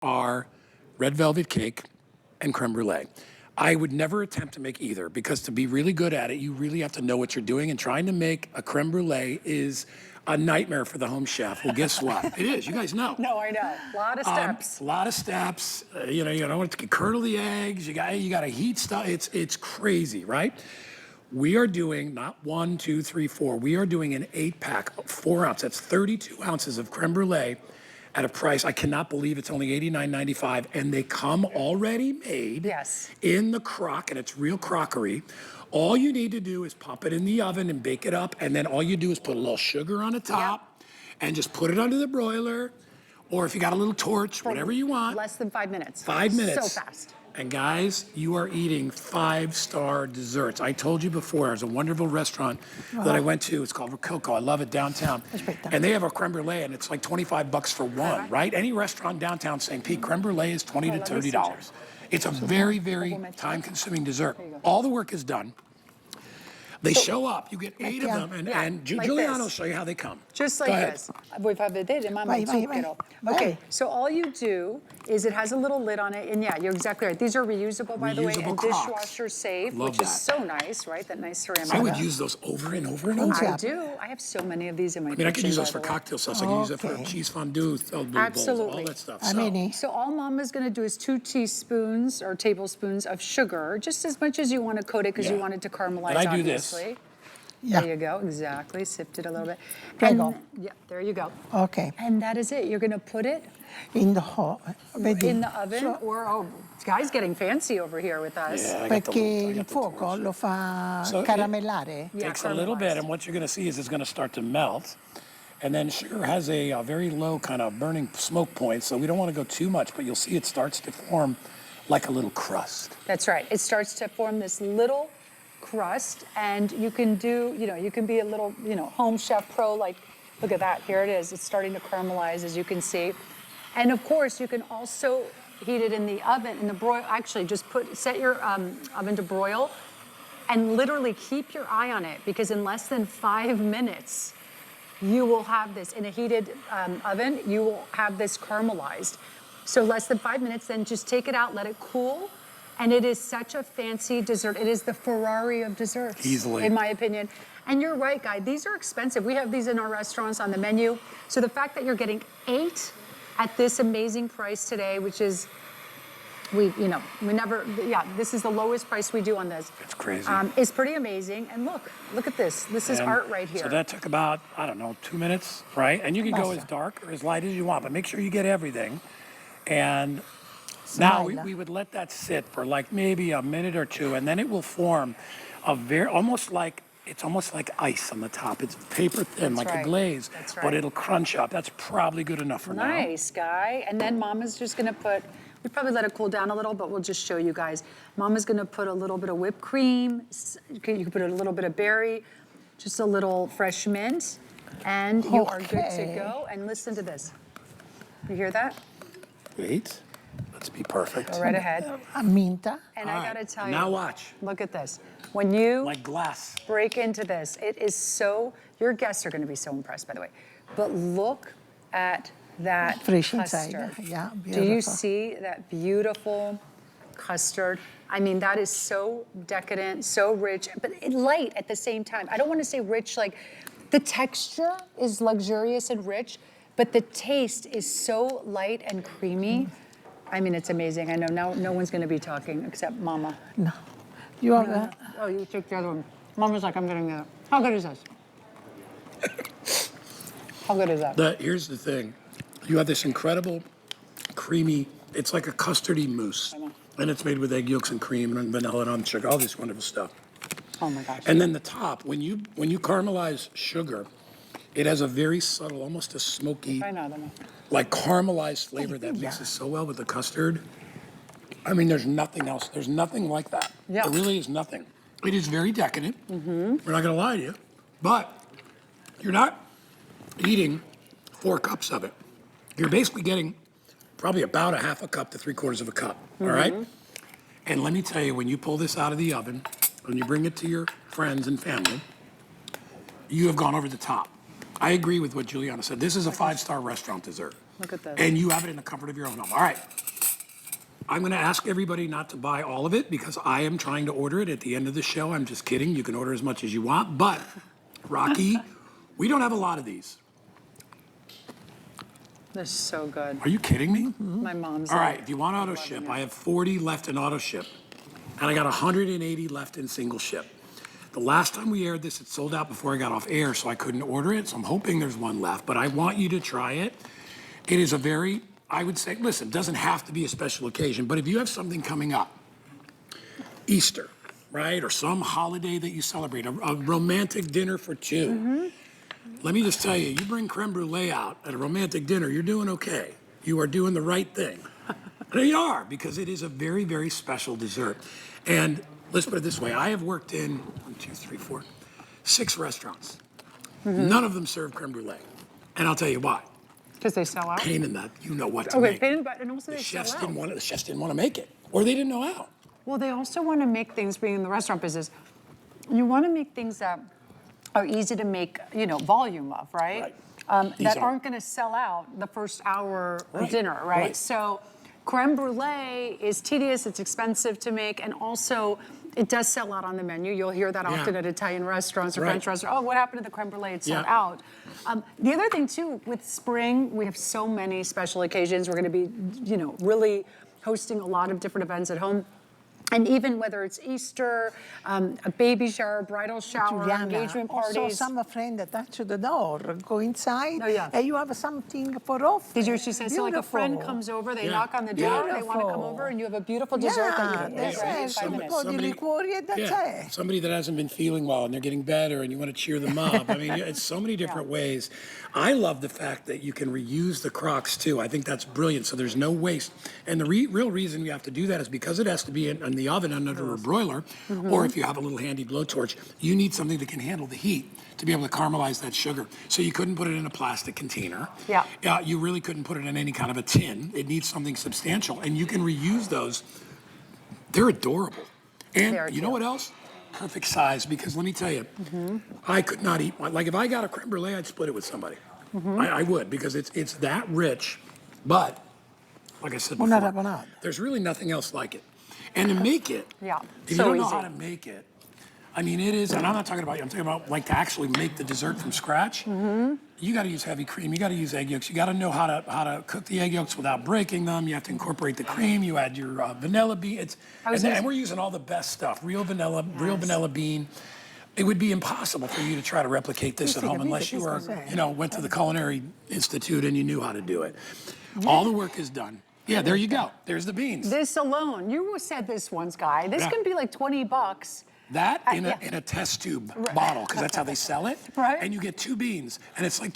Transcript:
are red velvet cake and creme brulee. I would never attempt to make either because to be really good at it, you really have to know what you're doing. And trying to make a creme brulee is a nightmare for the home chef. Well, guess what? It is. You guys know. No, I know. A lot of steps. A lot of steps. You know, to curdle the eggs. You got to heat stuff. It's crazy, right? We are doing not 1, 2, 3, 4. We are doing an 8-pack, 4 ounce. That's 32 ounces of creme brulee at a price I cannot believe it's only $89.95, and they come already made in the crock, and it's real crockery. All you need to do is pop it in the oven and bake it up, and then all you do is put a little sugar on the top and just put it under the broiler, or if you got a little torch, whatever you want. Less than 5 minutes. 5 minutes. So fast. And guys, you are eating 5-star desserts. I told you before, there's a wonderful restaurant that I went to. It's called Rococo. I love it downtown. And they have a creme brulee, and it's like 25 bucks for one, right? Any restaurant downtown St. Pete, creme brulee is $20 to $30. It's a very, very time-consuming dessert. All the work is done. They show up. You get 8 of them, and Juliana will show you how they come. Just like this. Vuoi far vedere, mamma? Okay, so all you do is it has a little lid on it, and yeah, you're exactly right. These are reusable, by the way, and dishwasher safe, which is so nice, right? That nice ceramic. I would use those over and over and over. I do. I have so many of these in my kitchen. I could use those for cocktail sauce. I could use it for cheese fondue, bowls, all that stuff. So all Mama's going to do is 2 teaspoons or tablespoons of sugar, just as much as you want to coat it because you want it to caramelize, I do obviously. There you go, exactly. Sift it a little bit. And, yeah, there you go. Okay. And that is it. You're going to put it in the oven, or Guy's getting fancy over here with us. Yeah, perché il fuoco lo fa caramellare. It takes a little bit, and what you're going to see is it's going to start to melt. And then sugar has a very low kind of burning smoke point, so we don't want to go too much, but you'll see it starts to form like a little crust. That's right. It starts to form this little crust, and you can do, you can be a little, home chef pro, like, look at that, here it is. It's starting to caramelize, as you can see. And of course, you can also heat it in the oven, in the broil, actually just set your oven to broil, and literally keep your eye on it, because in less than 5 minutes, you will have this, in a heated oven, you will have this caramelized. So less than 5 minutes, then just take it out, let it cool, and it is such a fancy dessert. It is the Ferrari of desserts, easily, in my opinion. And you're right, Guy, these are expensive. We have these in our restaurants on the menu. So the fact that you're getting 8 at this amazing price today, which is, we never, this is the lowest price we do on this. It's crazy. It's pretty amazing. And look at this. This is art right here. So that took about, 2 minutes, right? And you can go as dark or as light as you want, but make sure you get everything. And now we would let that sit for like maybe a minute or two, and then it will form a almost like ice on the top. It's paper thin, a glaze, but it'll crunch up. That's probably good enough for now. Nice, Guy. And then Mama's just gonna put, we probably let it cool down a little, but we'll just show you guys. Mama's gonna put a little bit of whipped cream. You can put a little bit of berry, just a little fresh mint, and you are good to go. And listen to this. You hear that? Wait. Let's be perfect. Go right ahead. Minta. And I gotta tell you. Now watch. Look at this. When you like glass break into this, it is so, your guests are gonna be so impressed, by the way. But look at that custard. Yeah, do you see that beautiful custard? I mean, that is so decadent, so rich, but light at the same time. I don't wanna say rich, like, the texture is luxurious and rich, but the taste is so light and creamy. I mean, it's amazing. I know now no one's going to be talking except Mama. No. You are that? Oh, you took the other one. Mama's like, I'm getting that. How good is this? How good is that? Here's the thing. You have this incredible creamy, it's like a custardy mousse. And it's made with egg yolks and cream and vanilla and sugar, all this wonderful stuff. Oh my gosh. And then the top, when you caramelize sugar, it has a very subtle, almost a smoky, like caramelized flavor that mixes so well with the custard. I mean, there's nothing else. There's nothing like that. Yeah. There really is nothing. It is very decadent. We're not going to lie to you. But you're not eating 4 cups of it. You're basically getting probably about a half a cup to 3/4 of a cup, all right? And let me tell you, when you pull this out of the oven, when you bring it to your friends and family, you have gone over the top. I agree with what Juliana said. This is a 5-star restaurant dessert. Look at this. And you have it in the comfort of your own home. All right. I'm going to ask everybody not to buy all of it because I am trying to order it at the end of the show. I'm just kidding. You can order as much as you want. But, Rocky, we don't have a lot of these. This is so good. Are you kidding me? My mom's All like, right, if you want auto ship, I have 40 left in auto ship. And I got 180 left in single ship. The last time we aired this, it sold out before I got off air, so I couldn't order it. So I'm hoping there's one left. But I want you to try it. It is a very, I would say, listen, it doesn't have to be a special occasion, but if you have something coming up, Easter, right, or some holiday that you celebrate, a romantic dinner for two. Let me just tell you, you bring creme brulee out at a romantic dinner, you're doing okay. You are doing the right thing. And you are, because it is a very, very special dessert. And let's put it this way, I have worked in 1, 2, 3, 4, 6 restaurants. None of them serve creme brulee. And I'll tell you why. because they sell out. Pain in that, you know what to Okay, make. pain in the butt, and also The they sell chefs out. didn't want to make it, or they didn't know how. Well, they also want to make things, being in the restaurant business, you want to make things that are easy to make, volume of, right? These That are. aren't going to sell out the first hour of Right, dinner, right? right. So creme brulee is tedious, it's expensive to make, and also it does sell out on the menu. You'll hear that Yeah. often at Italian restaurants or Right. French restaurants. Oh, what happened to the creme brulee? It's sold Yeah. out. The other thing too, with spring, we have so many special occasions. We're going to be, really hosting a lot of different events at home. And even whether it's Easter, a baby shower, bridal shower, Giuliana, engagement also parties. some friend touch the door, go inside, Oh, yeah. and you have something for offer. Did you? She says, so like a friend Beautiful. comes over, they Yeah. knock on the door, they want to come Beautiful. over, and you have a beautiful dessert that you can make that's right in it, 5 un minutes. po' di liquori e that's Yeah, it. somebody that hasn't been feeling well and they're getting better and you want to cheer them up. I mean, it's so many different ways. I love the fact that you can reuse the crocks too. I think that's brilliant. So there's no waste. And the real reason you have to do that is because it has to be in the oven under a broiler, or if you have a little handy blowtorch, you need something that can handle the heat to be able to caramelize that sugar. So you couldn't put it in a plastic container. Yeah. You really couldn't put it in any kind of a tin. It needs something substantial. And you can reuse those. They're adorable. And Very you know cute. what else? Perfect size, because let me tell you, I could not eat one. Like if I got a creme brulee, I'd split it with somebody. I would, because it's that rich. But like I said before, Una rabanada. there's really nothing else like it. And to make it, Yeah, if so you don't know easy. how to make it, I mean, it is, and I'm not talking about you, I'm talking about like to actually make the dessert from scratch. You got to use heavy cream. You got to use egg yolks. You got to know how to cook the egg yolks without breaking them. You have to incorporate the cream. You add your vanilla bean. And we're using all the best stuff. Real vanilla bean. It would be impossible for you to try to replicate this at home unless you were, went to the Culinary Institute and you knew how to do it. All the work is done. Yeah, there you go. There's the beans. This alone, you said this once, Guy. This Yeah. can be like $20. That in yeah. a test tube bottle, because that's how they sell it. Right. And you get 2 beans, and it's like